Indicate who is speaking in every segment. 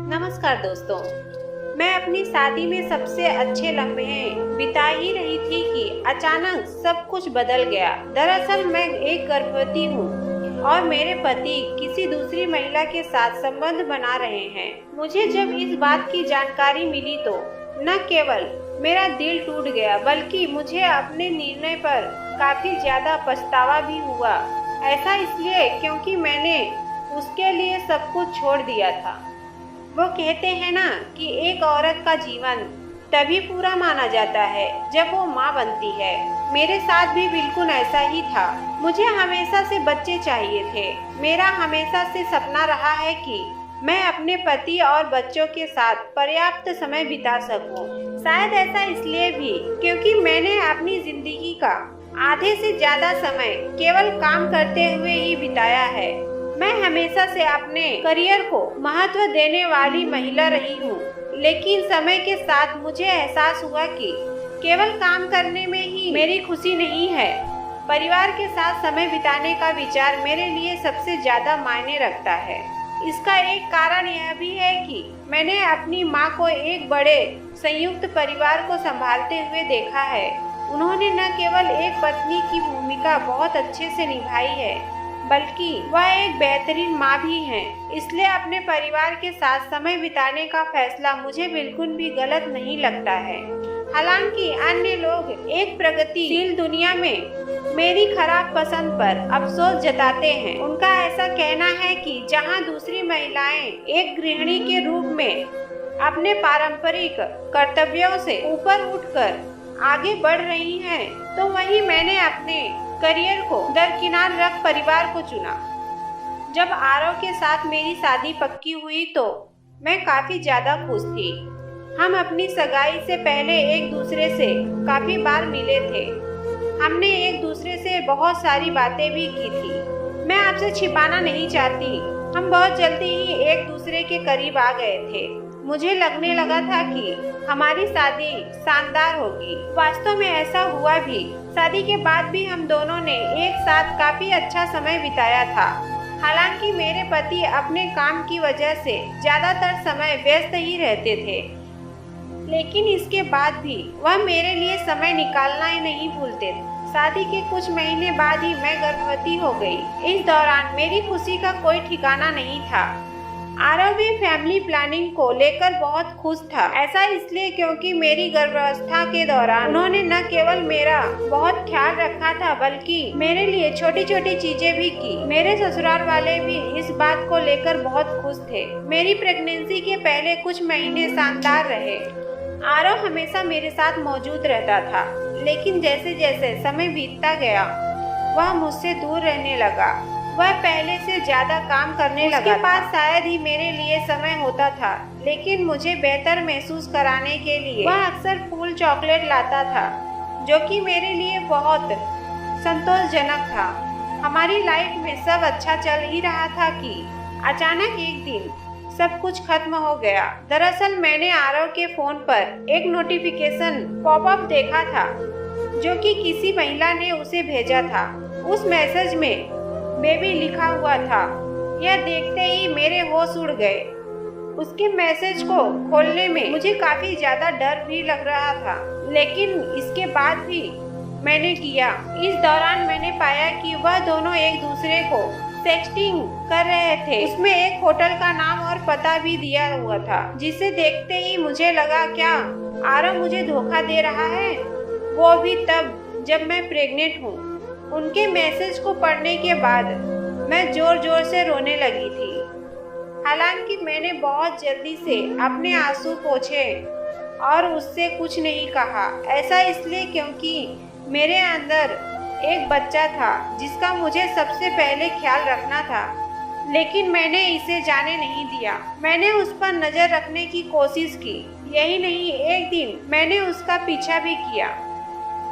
Speaker 1: नमस्कार दोस्तों, मैं अपनी शादी में सबसे अच्छे लम्हे बिता ही रही थी कि अचानक सब कुछ बदल गया। दरअसल मैं एक गर्भवती हूँ और मेरे पति किसी दूसरी महिला के साथ संबंध बना रहे हैं। मुझे जब इस बात की जानकारी मिली तो न केवल मेरा दिल टूट गया बल्कि मुझे अपने निर्णय पर काफी ज्यादा पछतावा भी हुआ। ऐसा इसलिए क्योंकि मैंने उसके लिए सब कुछ छोड़ दिया था। वो कहते हैं ना कि एक औरत का जीवन तभी पूरा माना जाता है जब वो माँ बनती है। मेरे साथ भी बिल्कुल ऐसा ही था। मुझे हमेशा से बच्चे चाहिए थे। मेरा हमेशा से सपना रहा है कि मैं अपने पति और बच्चों के साथ पर्याप्त समय बिता सकूं। शायद ऐसा इसलिए भी क्योंकि मैंने अपनी जिंदगी का आधे से ज्यादा समय केवल काम करते हुए ही बिताया है। मैं हमेशा से अपने करियर को महत्व देने वाली महिला रही हूँ, लेकिन समय के साथ मुझे एहसास हुआ कि केवल काम करने में ही मेरी खुशी नहीं है। परिवार के साथ समय बिताने का विचार मेरे लिए सबसे ज्यादा मायने रखता है। इसका एक कारण यह भी है कि मैंने अपनी माँ को एक बड़े संयुक्त परिवार को संभालते हुए देखा है। उन्होंने न केवल एक पत्नी की भूमिका बहुत अच्छे से निभाई है बल्कि वह एक बेहतरीन माँ भी हैं। इसलिए अपने परिवार के साथ समय बिताने का फैसला मुझे बिल्कुल भी गलत नहीं लगता है। हालांकि अन्य लोग एक प्रगतिशील दुनिया में मेरी खराब पसंद पर अफसोस जताते हैं। उनका ऐसा कहना है कि जहां दूसरी महिलाएं एक गृहिणी के रूप में अपने पारंपरिक कर्तव्यों से ऊपर उठकर आगे बढ़ रही हैं, तो वहीं मैंने अपने करियर को दरकिनार रख परिवार को चुना। जब आरव के साथ मेरी शादी पक्की हुई तो मैं काफी ज्यादा खुश थी। हम अपनी सगाई से पहले एक दूसरे से काफी बार मिले थे। हमने एक दूसरे से बहुत सारी बातें भी की थी। मैं आपसे छिपाना नहीं चाहती, हम बहुत जल्दी ही एक दूसरे के करीब आ गए थे। मुझे लगने लगा था कि हमारी शादी शानदार होगी। वास्तव में ऐसा हुआ भी। शादी के बाद भी हम दोनों ने एक साथ काफी अच्छा समय बिताया था। हालांकि मेरे पति अपने काम की वजह से ज्यादातर समय व्यस्त ही रहते थे, लेकिन इसके बाद भी वह मेरे लिए समय निकालना ही नहीं भूलते थे। शादी के कुछ महीने बाद ही मैं गर्भवती हो गई। इस दौरान मेरी खुशी का कोई ठिकाना नहीं था। आरव भी फैमिली प्लानिंग को लेकर बहुत खुश था। ऐसा इसलिए क्योंकि मेरी गर्भावस्था के दौरान उन्होंने न केवल मेरा बहुत ख्याल रखा था बल्कि मेरे लिए छोटी छोटी चीजें भी की। मेरे ससुराल वाले भी इस बात को लेकर बहुत खुश थे। मेरी प्रेगनेंसी के पहले कुछ महीने शानदार रहे। आरव हमेशा मेरे साथ मौजूद रहता था, लेकिन जैसे जैसे समय बीतता गया वह मुझसे दूर रहने लगा। वह पहले से ज्यादा काम करने लगा। उसके पास शायद ही मेरे लिए समय होता था, लेकिन मुझे बेहतर महसूस कराने के लिए वह अक्सर फूल चॉकलेट लाता था, जो कि मेरे लिए बहुत संतोषजनक था। हमारी लाइफ में सब अच्छा चल ही रहा था कि अचानक एक दिन सब कुछ खत्म हो गया। दरअसल मैंने आरव के फोन पर एक नोटिफिकेशन पॉपअप देखा था जो कि किसी महिला ने उसे भेजा था। उस मैसेज में बेबी लिखा हुआ था। यह देखते ही मेरे होश उड़ गए। उसके मैसेज को खोलने में मुझे काफी ज्यादा डर भी लग रहा था, लेकिन इसके बाद भी मैंने किया। इस दौरान मैंने पाया कि वह दोनों एक दूसरे को सेक्सटिंग कर रहे थे। उसमें एक होटल का नाम और पता भी दिया हुआ था, जिसे देखते ही मुझे लगा क्या आरव मुझे धोखा दे रहा है, वो भी तब जब मैं प्रेग्नेंट हूँ। उनके मैसेज को पढ़ने के बाद मैं जोर जोर से रोने लगी थी। हालांकि मैंने बहुत जल्दी से अपने आंसू पोंछे और उससे कुछ नहीं कहा। ऐसा इसलिए क्योंकि मेरे अंदर एक बच्चा था जिसका मुझे सबसे पहले ख्याल रखना था, लेकिन मैंने इसे जाने नहीं दिया। मैंने उस पर नजर रखने की कोशिश की। यही नहीं, एक दिन मैंने उसका पीछा भी किया।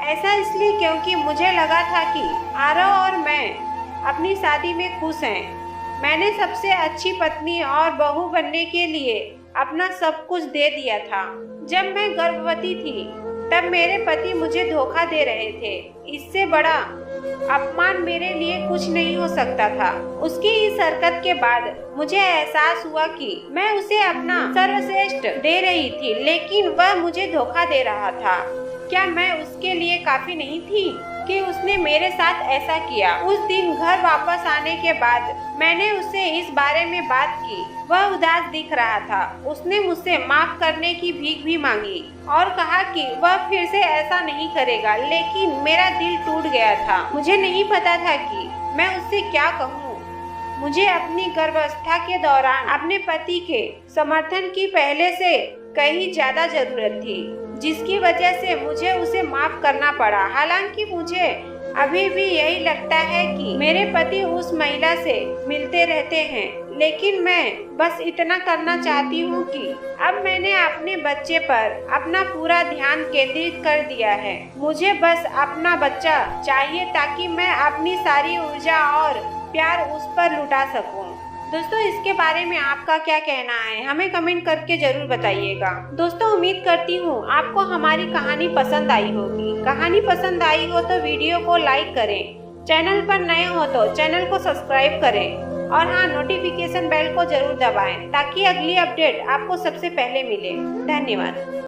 Speaker 1: ऐसा इसलिए क्योंकि मुझे लगा था कि आरव और मैं अपनी शादी में खुश हैं। मैंने सबसे अच्छी पत्नी और बहू बनने के लिए अपना सब कुछ दे दिया था। जब मैं गर्भवती थी तब मेरे पति मुझे धोखा दे रहे थे। इससे बड़ा अपमान मेरे लिए कुछ नहीं हो सकता था। उसकी इस हरकत के बाद मुझे एहसास हुआ कि मैं उसे अपना सर्वश्रेष्ठ दे रही थी, लेकिन वह मुझे धोखा दे रहा था। क्या मैं उसके लिए काफी नहीं थी कि उसने मेरे साथ ऐसा किया? उस दिन घर वापस आने के बाद मैंने उससे इस बारे में बात की। वह उदास दिख रहा था। उसने मुझसे माफ करने की भीख भी मांगी और कहा कि वह फिर से ऐसा नहीं करेगा, लेकिन मेरा दिल टूट गया था। मुझे नहीं पता था कि मैं उससे क्या कहूँ। मुझे अपनी गर्भावस्था के दौरान अपने पति के समर्थन की पहले से कहीं ज्यादा जरूरत थी, जिसकी वजह से मुझे उसे माफ करना पड़ा। हालांकि मुझे अभी भी यही लगता है कि मेरे पति उस महिला से मिलते रहते हैं, लेकिन मैं बस इतना करना चाहती हूँ कि अब मैंने अपने बच्चे पर अपना पूरा ध्यान केंद्रित कर दिया है। मुझे बस अपना बच्चा चाहिए ताकि मैं अपनी सारी ऊर्जा और प्यार उस पर लुटा सकूं। दोस्तों, इसके बारे में आपका क्या कहना है? हमें कमेंट करके जरूर बताइएगा। दोस्तों, उम्मीद करती हूँ आपको हमारी कहानी पसंद आई होगी। कहानी पसंद आई हो तो वीडियो को लाइक करें, चैनल पर नए हो तो चैनल को सब्सक्राइब करें और हाँ, नोटिफिकेशन बेल को जरूर दबाएं ताकि अगली अपडेट आपको सबसे पहले मिले। धन्यवाद।